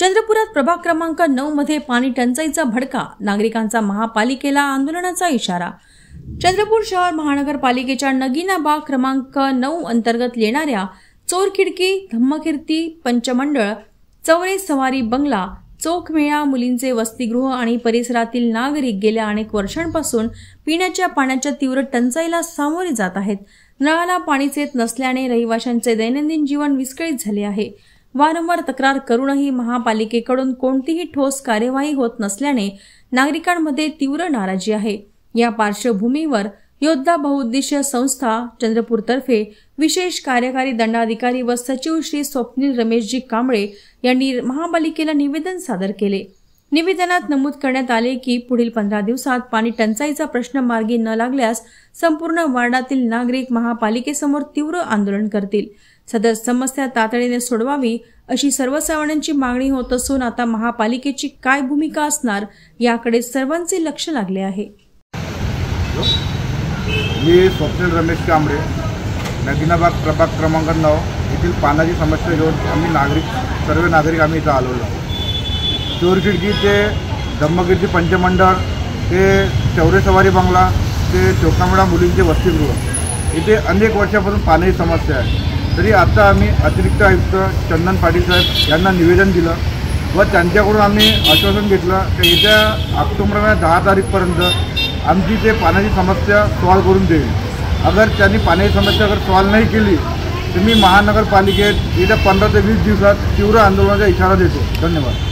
चंद्रपुरात प्रभाग क्रमांक 9 मध्ये पाणी टंचाईचा भडका, नागरिकांचा महापालिकेला आंदोलनाचा इशारा। चंद्रपूर शहर महानगरपालिकेच्या नगीना बाग क्रमांक 9 अंतर्गत येणाऱ्या चोरखिडकी, धम्मकीर्ती, पंचमंडळ, चौरे सवारी बंगला, चोखमेळा, मुलींचे वसतिगृह आणि परिसरातील नागरिक गेल्या अनेक वर्षांपासून पिण्याच्या पाण्याच्या तीव्र टंचाईला सामोरे जात आहेत। नळाला पाणीच येत नसल्याने रहिवाशांचे दैनंदिन जीवन विस्कळीत झाले आहे। वारंवार तक्रार करूनही महापालिकेकडून कोणतीही ठोस कार्यवाही होत नसल्याने नागरिकांमध्ये तीव्र नाराजी आहे। या पार्श्वभूमीवर योद्धा बहुउद्देशीय संस्था चंद्रपूरतर्फे विशेष कार्यकारी दंडाधिकारी व सचिव श्री स्वप्नील रमेशजी कांबळे यांनी महापालिकेला निवेदन सादर केले। निवेदनात नमूद करण्यात आले की पुढील 15 दिवसात पाणी टंचाईचा प्रश्न मार्गी न लागल्यास संपूर्ण वार्डातील नागरिक महापालिकेसमोर तीव्र आंदोलन करतील। सदर समस्या तातडीने सोडवावी अशी सर्वसामान्यांची मागणी होत असून आता महापालिकेची काय भूमिका असणार याकडे सर्वांचे लक्ष लागले आहे। मी स्वप्नील रमेश कांबळे, नगीना बाग प्रभाग क्रमांक 9 येथील पाण्याची समस्या घेऊन आम्ही सर्व नागरिक आम्ही इथं आलेलो। चोरखिडकी ते धम्मकीर्ती, पंचमंडळ ते चौरे सवारी बंगला ते चोखामेळा, मुलींचे वसतिगृह इथे अनेक वर्षापासून पाण्याची समस्या आहे। तरी आता आम्ही अतिरिक्त आयुक्त चंदन पाटील साहेब यांना निवेदन दिलं व त्यांच्याकडून आम्ही आश्वासन घेतलं की येत्या ऑक्टोबर महिन्यात 10 तारीखपर्यंत आमची ते पाण्याची समस्या सॉल्व करून देईल। अगर त्यांनी पाण्याची समस्या सॉल्व नाही केली तर मी महानगरपालिकेत येत्या 15 ते 20 दिवसात तीव्र आंदोलनाचा इशारा देतो। धन्यवाद।